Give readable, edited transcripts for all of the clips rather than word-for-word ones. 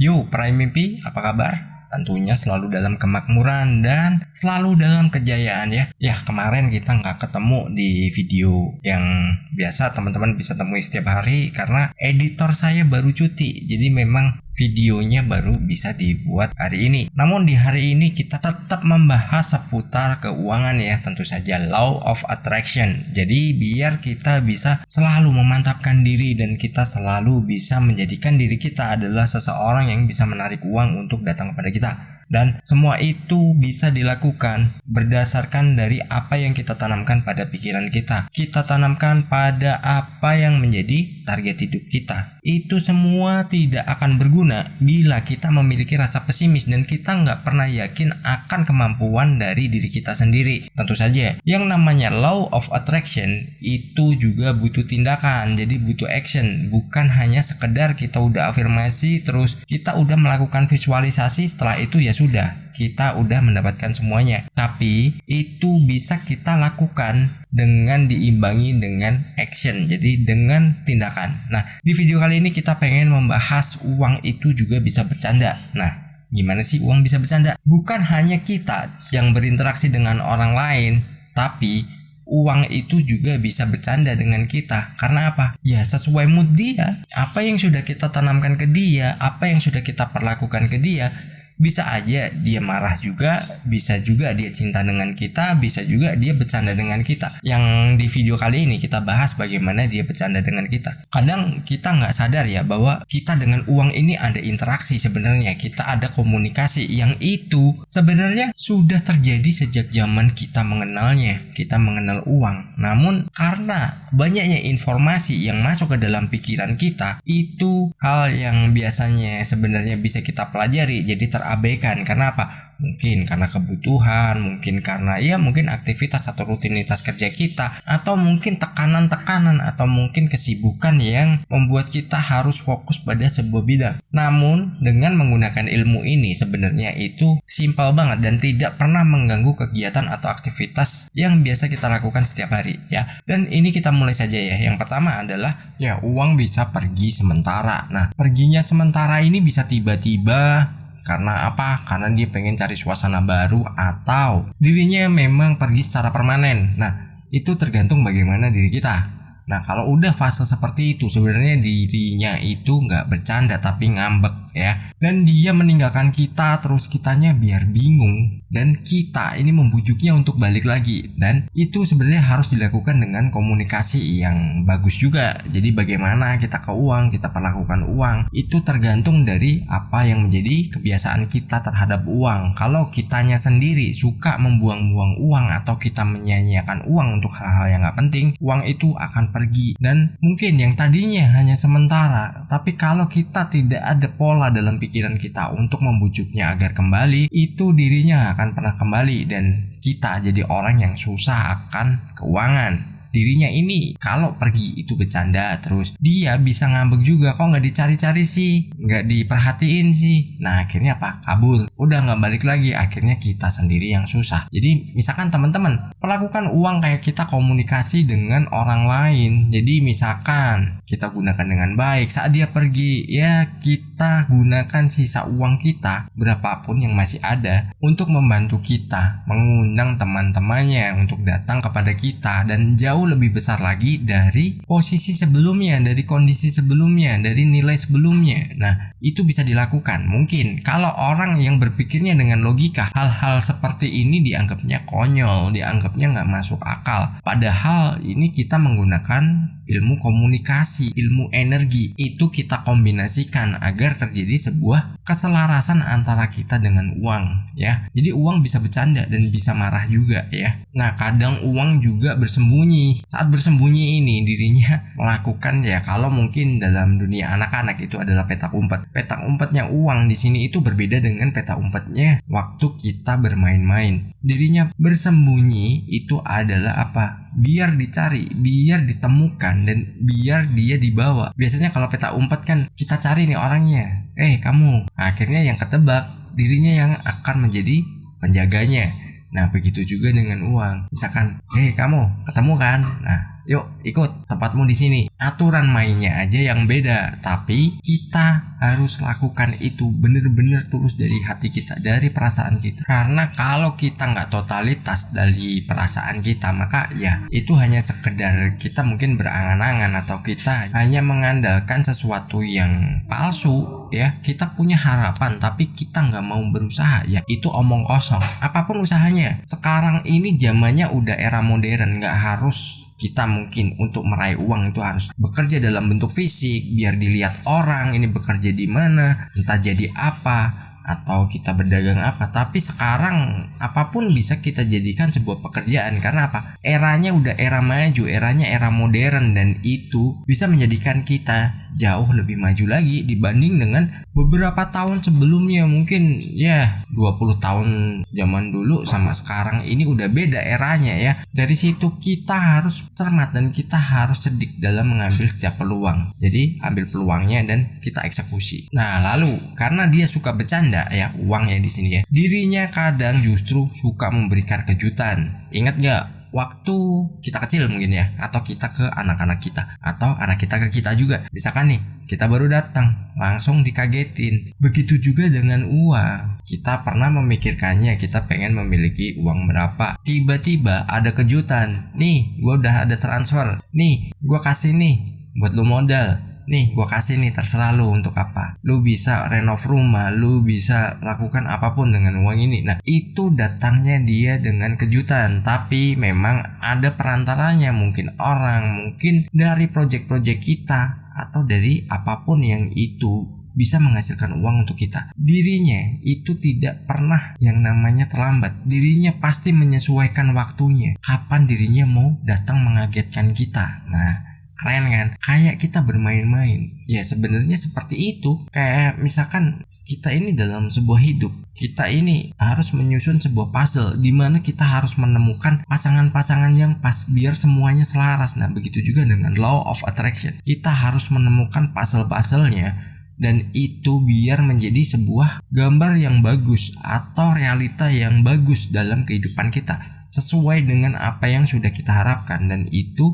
Yo, Prime Mimpi, apa kabar? Tentunya selalu dalam kemakmuran dan selalu dalam kejayaan ya. Ya, kemarin kita nggak ketemu di video yang biasa teman-teman bisa temui setiap hari karena editor saya baru cuti. Jadi memang videonya baru bisa dibuat hari ini. Namun di hari ini kita tetap membahas seputar keuangan ya, tentu saja Law of Attraction. Jadi biar kita bisa selalu memantapkan diri dan kita selalu bisa menjadikan diri kita adalah seseorang yang bisa menarik uang untuk datang kepada kita. Dan semua itu bisa dilakukan berdasarkan dari apa yang kita tanamkan pada pikiran kita. Kita tanamkan pada apa yang menjadi target hidup kita. Itu semua tidak akan berguna bila kita memiliki rasa pesimis dan kita nggak pernah yakin akan kemampuan dari diri kita sendiri. Tentu saja, yang namanya Law of Attraction itu juga butuh tindakan, jadi butuh action. Bukan hanya sekedar kita udah afirmasi terus kita udah melakukan visualisasi, setelah itu ya sudah, kita udah mendapatkan semuanya. Tapi itu bisa kita lakukan dengan diimbangi dengan action, jadi dengan tindakan. Nah, di video kali ini kita pengen membahas uang itu juga bisa bercanda. Nah, gimana sih uang bisa bercanda? Bukan hanya kita yang berinteraksi dengan orang lain, tapi uang itu juga bisa bercanda dengan kita. Karena apa? Ya sesuai mood dia. Apa yang sudah kita tanamkan ke dia, apa yang sudah kita perlakukan ke dia, bisa aja dia marah juga, bisa juga dia cinta dengan kita, bisa juga dia bercanda dengan kita. Yang di video kali ini kita bahas bagaimana dia bercanda dengan kita. Kadang kita nggak sadar ya bahwa kita dengan uang ini ada interaksi sebenarnya. Kita ada komunikasi yang itu sebenarnya sudah terjadi sejak zaman kita mengenalnya. Kita mengenal uang. Namun karena banyaknya informasi yang masuk ke dalam pikiran kita, itu hal yang biasanya sebenarnya bisa kita pelajari jadi terabaikan. Karena apa? Mungkin karena kebutuhan, mungkin karena mungkin aktivitas atau rutinitas kerja kita, atau mungkin tekanan-tekanan, atau mungkin kesibukan yang membuat kita harus fokus pada sebuah bidang. Namun dengan menggunakan ilmu ini sebenarnya itu simpel banget dan tidak pernah mengganggu kegiatan atau aktivitas yang biasa kita lakukan setiap hari ya. Dan ini kita mulai saja ya. Yang pertama adalah uang bisa pergi sementara. Nah, perginya sementara ini bisa tiba-tiba. Karena apa? Karena dia pengen cari suasana baru atau dirinya memang pergi secara permanen. Nah, itu tergantung bagaimana diri kita. Nah, kalau udah fase seperti itu sebenarnya dirinya itu nggak bercanda tapi ngambek ya. Dan dia meninggalkan kita, terus kitanya biar bingung. Dan kita ini membujuknya untuk balik lagi. Dan itu sebenarnya harus dilakukan dengan komunikasi yang bagus juga. Jadi bagaimana kita ke uang, kita perlakukan uang, itu tergantung dari apa yang menjadi kebiasaan kita terhadap uang. Kalau kitanya sendiri suka membuang-buang uang atau kita menyia-nyiakan uang untuk hal-hal yang gak penting, uang itu akan pergi. Dan mungkin yang tadinya hanya sementara, tapi kalau kita tidak ada pola dalam pikiran kita untuk membujuknya agar kembali, itu dirinya akan pernah kembali dan kita jadi orang yang susah akan keuangan. Dirinya ini kalau pergi itu bercanda, terus dia bisa ngambek juga, kok nggak dicari-cari sih, nggak diperhatiin sih. Nah akhirnya apa? Kabur, udah nggak balik lagi. Akhirnya kita sendiri yang susah. Jadi misalkan teman-teman perlakukan uang kayak kita komunikasi dengan orang lain. Jadi misalkan kita gunakan dengan baik. Saat dia pergi, ya kita gunakan sisa uang kita berapapun yang masih ada untuk membantu kita, mengundang teman-temannya untuk datang kepada kita, dan jauh lebih besar lagi dari posisi sebelumnya, dari kondisi sebelumnya, dari nilai sebelumnya. Nah, itu bisa dilakukan. Mungkin kalau orang yang berpikirnya dengan logika, hal-hal seperti ini dianggapnya konyol, dianggapnya nggak masuk akal. Padahal ini kita menggunakan ilmu komunikasi, ilmu energi. Itu kita kombinasikan agar terjadi sebuah keselarasan antara kita dengan uang ya. Jadi uang bisa bercanda dan bisa marah juga ya. Nah, kadang uang juga bersembunyi. Saat bersembunyi ini dirinya melakukan kalau mungkin dalam dunia anak-anak itu adalah petak umpet. Petak umpetnya uang di sini itu berbeda dengan petak umpetnya waktu kita bermain-main. Dirinya bersembunyi itu adalah apa? Biar dicari, biar ditemukan, dan biar dia dibawa. Biasanya kalau petak umpet kan kita cari nih orangnya, kamu. Akhirnya yang ketebak dirinya yang akan menjadi penjaganya. Nah begitu juga dengan uang. Misalkan kamu ketemu kan, nah Yuk ikut tempatmu di sini. Aturan mainnya aja yang beda, tapi kita harus lakukan itu bener-bener tulus dari hati kita, dari perasaan kita. Karena kalau kita nggak totalitas dari perasaan kita, maka ya itu hanya sekedar kita mungkin berangan-angan, atau kita hanya mengandalkan sesuatu yang palsu ya. Kita punya harapan tapi kita nggak mau berusaha, ya itu omong kosong. Apapun usahanya, sekarang ini zamannya udah era modern, nggak harus kita mungkin untuk meraih uang itu harus bekerja dalam bentuk fisik biar dilihat orang ini bekerja di mana, entah jadi apa, atau kita berdagang apa. Tapi sekarang apapun bisa kita jadikan sebuah pekerjaan. Karena apa? Eranya udah era maju, eranya era modern, dan itu bisa menjadikan kita jauh lebih maju lagi dibanding dengan beberapa tahun sebelumnya. Mungkin ya 20 tahun zaman dulu sama sekarang ini udah beda eranya ya. Dari situ kita harus cermat dan kita harus cerdik dalam mengambil setiap peluang. Jadi ambil peluangnya dan kita eksekusi. Nah, lalu karena dia suka bercanda ya, uangnya di sini ya, dirinya kadang justru suka memberikan kejutan. Ingat gak waktu kita kecil mungkin ya, atau kita ke anak-anak kita, atau anak kita ke kita juga. Misalkan nih, kita baru datang langsung dikagetin. Begitu juga dengan uang. Kita pernah memikirkannya, kita pengen memiliki uang berapa, tiba-tiba ada kejutan. Nih gua udah ada transfer, nih gua kasih nih buat lu modal, nih gua kasih nih, terserah lu untuk apa. Lu bisa renov rumah, lu bisa lakukan apapun dengan uang ini. Nah, itu datangnya dia dengan kejutan. Tapi memang ada perantaranya, mungkin orang, mungkin dari project-project kita, atau dari apapun yang itu bisa menghasilkan uang untuk kita. Dirinya itu tidak pernah yang namanya terlambat. Dirinya pasti menyesuaikan waktunya, kapan dirinya mau datang mengagetkan kita. Nah, keren kan? Kayak kita bermain-main. Ya sebenarnya seperti itu. Kayak misalkan kita ini dalam sebuah hidup, kita ini harus menyusun sebuah puzzle di mana kita harus menemukan pasangan-pasangan yang pas biar semuanya selaras. Nah, begitu juga dengan law of attraction. Kita harus menemukan puzzle-puzzlenya, dan itu biar menjadi sebuah gambar yang bagus atau realita yang bagus dalam kehidupan kita, sesuai dengan apa yang sudah kita harapkan. Dan itu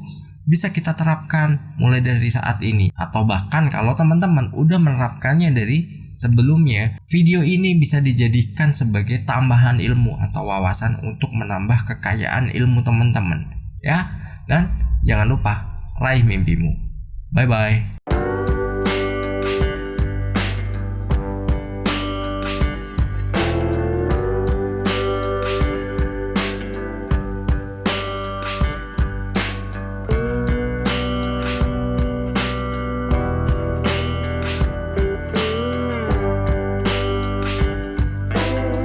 bisa kita terapkan mulai dari saat ini, atau bahkan kalau teman-teman udah menerapkannya dari sebelumnya, video ini bisa dijadikan sebagai tambahan ilmu atau wawasan untuk menambah kekayaan ilmu teman-teman ya. Dan jangan lupa raih mimpimu. Bye bye.